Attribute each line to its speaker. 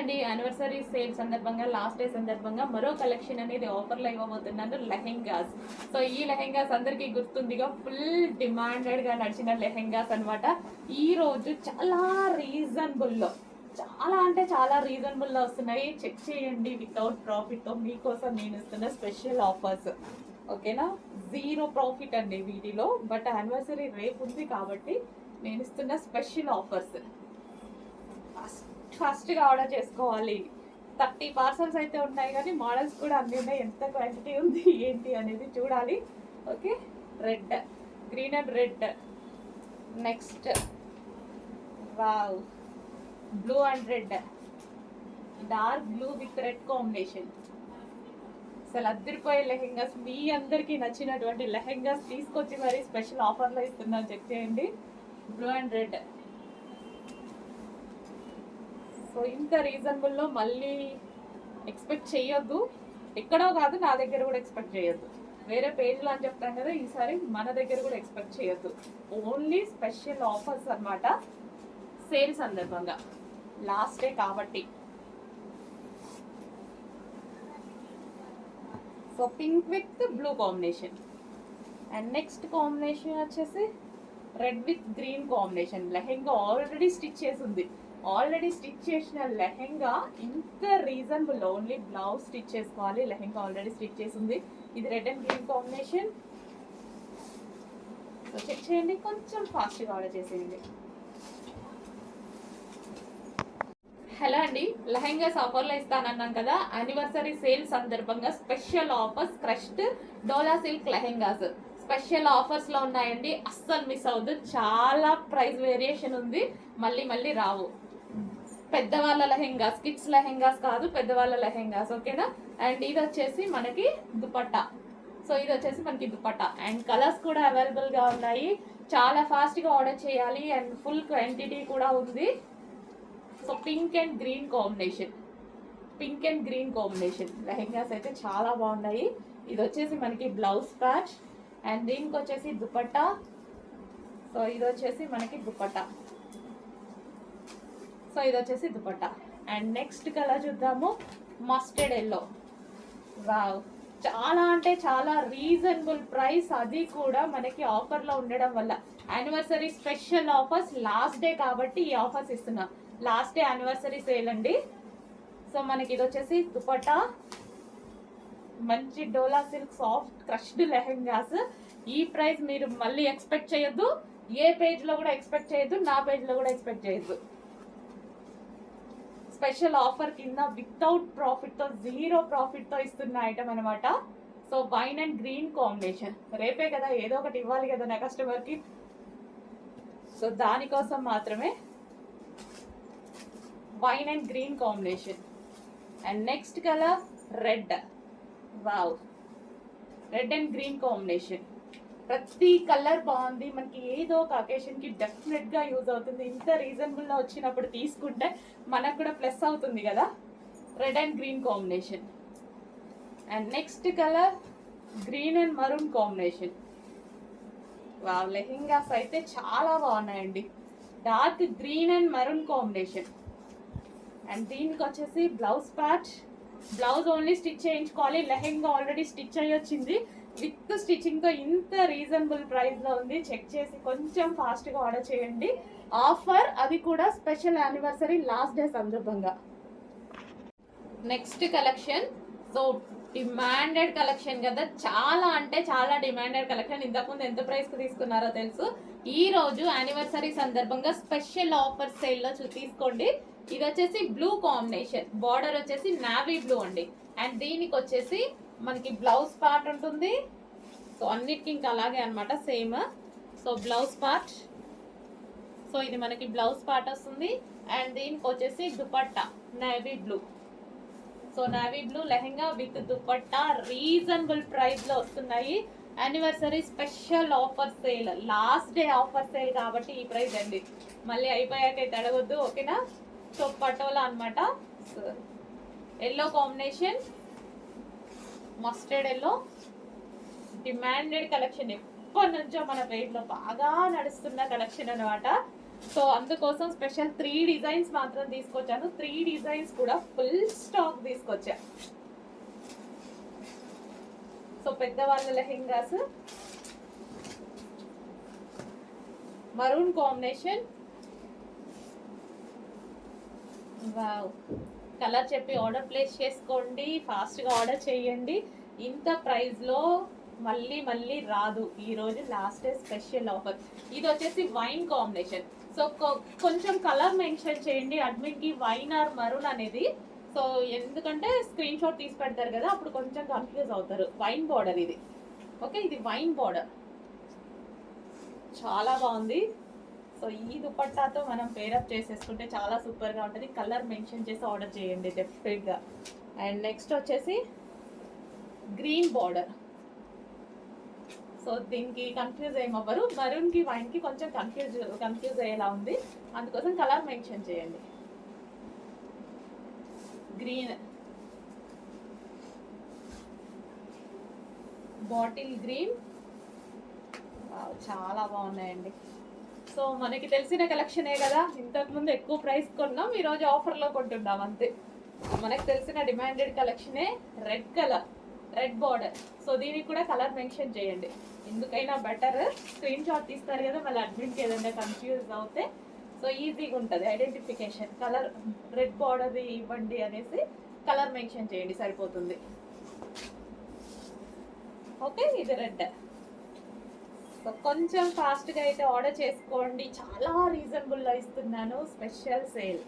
Speaker 1: అండి, anniversary sale సందర్భంగా last day సందర్భంగా మరో కలెక్షన్ అనేది ఆఫర్లో ఇవ్వబోతున్నాను, లెహెంగాస్. సో ఈ లెహెంగాస్ అందరికీ గుర్తుందిగా, ఫుల్ డిమాండెడ్గా నడిచిన లెహెంగాస్ అనమాట. ఈ రోజు చాలా రీజనబుల్లో, చాలా అంటే చాలా రీజనబుల్లో వస్తున్నాయి. చెక్ చేయండి, వితౌట్ ప్రాఫిట్తో మీకోసం నేను ఇస్తున్న స్పెషల్ ఆఫర్స్. ఓకేనా, జీరో ప్రాఫిట్ అండి వీటిలో, బట్ యానివర్సరీ రేపు ఉంది కాబట్టి నేను ఇస్తున్న స్పెషల్ ఆఫర్స్. ఫస్ట్గా ఆర్డర్ చేసుకోవాలి. 30 పార్సల్స్ అయితే ఉన్నాయి, కానీ మోడల్స్ కూడా అన్నీ ఉన్నాయి. ఎంత క్వాంటిటీ ఉంది ఏంటి అనేది చూడాలి. Okay, red, green and red. Next wow, blue and red, dark blue with red combination. అసలు అద్దరిపోయే లెహెంగాస్, మీ అందరికీ నచ్చినటువంటి లెహెంగాస్ తీసుకొచ్చి మరి స్పెషల్ ఆఫర్లో ఇస్తున్నాను, చెక్ చేయండి. Blue and red. సో ఇంత రీజనబుల్లో మళ్ళీ ఎక్స్పెక్ట్ చేయొద్దు. ఎక్కడో కాదు, నా దగ్గర కూడా ఎక్స్పెక్ట్ చేయొద్దు. వేరే పేజ్లో అని చెప్తాను కదా, ఈసారి మన దగ్గర కూడా ఎక్స్పెక్ట్ చేయొద్దు. ఓన్లీ స్పెషల్ ఆఫర్స్ అన్నమాట, సేల్ సందర్భంగా, లాస్ట్ డే కాబట్టి. So pink with blue combination. And next combination వచ్చేసి red with green combination. Lehenga already stitch చేసి ఉంది. ఆల్రెడీ స్టిచ్ చేసిన లెహెంగా ఇంత రీజనబుల్, ఓన్లీ బ్లౌజ్ స్టిచ్ చేసుకోవాలి. లెహెంగా ఆల్రెడీ స్టిచ్ చేసి ఉంది. ఇది red and green combination. So check చేయండి, కొంచెం ఫాస్ట్గా ఆర్డర్ చేసేయండి. హలో అండి, లెహెంగాస్ ఆఫర్లో ఇస్తానన్నాను కదా, యానివర్సరీ సేల్ సందర్భంగా స్పెషల్ ఆఫర్స్. క్రష్డ్ డోలా సిల్క్ లెహెంగాస్ స్పెషల్ ఆఫర్స్లో ఉన్నాయండి, అస్సలు మిస్ అవ్వద్దు. చాలా ప్రైస్ వేరియేషన్ ఉంది, మళ్ళీ మళ్ళీ రావు. పెద్దవాళ్ళ లెహెంగాస్, కిడ్స్ లెహెంగాస్ కాదు, పెద్దవాళ్ళ లెహెంగాస్. ఓకేనా. అండ్ ఇది వచ్చేసి మనకి దుపట్టా. సో ఇది వచ్చేసి మనకి దుపట్టా, అండ్ కలర్స్ కూడా అవైలబుల్గా ఉన్నాయి. చాలా ఫాస్ట్గా ఆర్డర్ చేయాలి, అండ్ ఫుల్ క్వాంటిటీ కూడా ఉంది. So pink and green combination, pink and green combination lehengas అయితే చాలా బాగున్నాయి. ఇది వచ్చేసి మనకి బ్లౌజ్ ప్యాచ్, అండ్ దీనికి వచ్చేసి దుపట్టా. సో ఇది వచ్చేసి మనకి దుపట్టా. సో ఇది వచ్చేసి దుపట్టా. అండ్ నెక్స్ట్ కలర్ చూద్దాము, మస్టర్డ్ ఎల్లో. వావ్, చాలా అంటే చాలా రీజనబుల్ ప్రైస్, అది కూడా మనకి ఆఫర్లో ఉండడం వల్ల. Anniversary special offers, last day కాబట్టి ఈ ఆఫర్స్ ఇస్తున్నాం. లాస్ట్ డే యానివర్సరీ సేల్ అండి. సో మనకి ఇది వచ్చేసి దుపట్టా, మంచి డోలా సిల్క్ సాఫ్ట్ క్రష్డ్ లెహెంగాస్. ఈ ప్రైస్ మీరు మళ్ళీ ఎక్స్పెక్ట్ చేయొద్దు, ఏ పేజ్లో కూడా ఎక్స్పెక్ట్ చేయొద్దు, నా పేజ్లో కూడా ఎక్స్పెక్ట్ చేయొద్దు. స్పెషల్ ఆఫర్ కింద వితౌట్ ప్రాఫిట్తో, జీరో ప్రాఫిట్తో ఇస్తున్న ఐటమ్ అనమాట. So wine and green combination. రేపే కదా, ఏదో ఒకటి ఇవ్వాలి కదా నా కస్టమర్కి. సో దానికోసం మాత్రమే wine and green combination. And next colour red. Wow, red and green combination. ప్రతి కలర్ బాగుంది, మనకి ఏదో ఒక అకేషన్కి డెఫినెట్గా యూజ్ అవుతుంది. ఇంత రీజనబుల్లో వచ్చినప్పుడు తీసుకుంటే మనకు కూడా ప్లస్ అవుతుంది కదా. Red and green combination. And next colour green and maroon combination. Wow, lehengas అయితే చాలా బాగున్నాయండి. Dark green and maroon combination. And దీనికి వచ్చేసి blouse patch. Blouse only stitch చేయించుకోవాలి, లెహెంగా ఆల్రెడీ స్టిచ్ అయ్యి వచ్చింది. విత్ స్టిచ్చింగ్తో ఇంత రీజనబుల్ ప్రైస్లో ఉంది. చెక్ చేసి కొంచెం ఫాస్ట్గా ఆర్డర్ చేయండి. ఆఫర్, అది కూడా స్పెషల్ యానివర్సరీ లాస్ట్ డే సందర్భంగా. Next collection, so demanded collection కదా, చాలా అంటే చాలా డిమాండెడ్ కలెక్షన్. ఇంతకుముందు ఎంత ప్రైస్కి తీసుకున్నారో తెలుసు. ఈ రోజు యానివర్సరీ సందర్భంగా స్పెషల్ ఆఫర్ సేల్లో తీసుకోండి. ఇది వచ్చేసి బ్లూ కాంబినేషన్, బార్డర్ వచ్చేసి నావీ బ్లూ అండి. అండ్ దీనికి వచ్చేసి మనకి బ్లౌజ్ పార్ట్ ఉంటుంది. సో అన్నిటికీ ఇంకా అలాగే అనమాట, same. So blouse part, so ఇది మనకి బ్లౌజ్ పార్ట్ వస్తుంది. అండ్ దీనికి వచ్చేసి dupatta navy blue. So navy blue lehenga with dupatta reasonable ప్రైస్లో వస్తున్నాయి. Anniversary special offer sale, last day offer sale కాబట్టి ఈ ప్రైస్ అండి. మళ్ళీ అయిపోయాకైతే అడగొద్దు, ఓకేనా. సో పటోలా అనమాట, yellow combination, mustard yellow. Demanded collection, ఎప్పటి నుంచో మన పేజ్లో బాగా నడుస్తున్న కలెక్షన్ అనమాట. సో అందుకోసం స్పెషల్ 3 డిజైన్స్ మాత్రం తీసుకొచ్చాను. 3 డిజైన్స్ కూడా ఫుల్ స్టాక్ తీసుకొచ్చా. సో పెద్దవాళ్ళ lehengas, maroon combination. Wow, colour చెప్పి ఆర్డర్ ప్లేస్ చేసుకోండి, ఫాస్ట్గా ఆర్డర్ చేయండి. ఇంత ప్రైస్లో మళ్ళీ మళ్ళీ రాదు. ఈరోజు లాస్ట్ డే స్పెషల్ ఆఫర్. ఇది వచ్చేసి వైన్ కాంబినేషన్. సో కొంచెం కలర్ మెన్షన్ చేయండి అడ్మిన్కి, వైన్ ఆర్ మరూన్ అనేది. సో ఎందుకంటే స్క్రీన్ షాట్ తీసి పెడతారు కదా, అప్పుడు కొంచెం కన్ఫ్యూజ్ అవుతారు. వైన్ బార్డర్ ఇది. ఓకే, ఇది వైన్ బార్డర్, చాలా బాగుంది. సో ఈ దుపట్టాతో మనం పేరప్ చేసేసుకుంటే చాలా సూపర్గా ఉంటుంది. కలర్ మెన్షన్ చేసి ఆర్డర్ చేయండి డెఫినెట్గా. అండ్ నెక్స్ట్ వచ్చేసి గ్రీన్ బార్డర్. సో దీనికి కన్ఫ్యూజ్ ఏమవ్వరు. మరూన్కి వైన్కి కొంచెం కన్ఫ్యూజ్ అయ్యేలా ఉంది, అందుకోసం కలర్ మెన్షన్ చేయండి. గ్రీన్, బాటిల్ గ్రీన్, చాలా బాగున్నాయండి. సో మనకి తెలిసిన కలెక్షనే కదా, ఇంతకుముందు ఎక్కువ ప్రైస్ కొన్నాం, ఈరోజు ఆఫర్లో కొంటున్నాం అంతే. మనకు తెలిసిన డిమాండెడ్ కలెక్షనే. Red colour, red border. So దీనికి కూడా కలర్ మెన్షన్ చేయండి, ఎందుకైనా బెటర్. స్క్రీన్ షాట్ తీస్తారు కదా, మళ్ళీ అడ్మిన్కి ఏదైనా కన్ఫ్యూజ్ అవుతే సో ఈజీగా ఉంటుంది ఐడెంటిఫికేషన్. కలర్ రెడ్ బార్డర్ ఇవ్వండి అనేసి కలర్ మెన్షన్ చేయండి, సరిపోతుంది. ఓకే, ఇది రెడ్. సో కొంచెం ఫాస్ట్గా అయితే ఆర్డర్ చేసుకోండి, చాలా రీజనబుల్లో ఇస్తున్నాను, స్పెషల్ సేల్.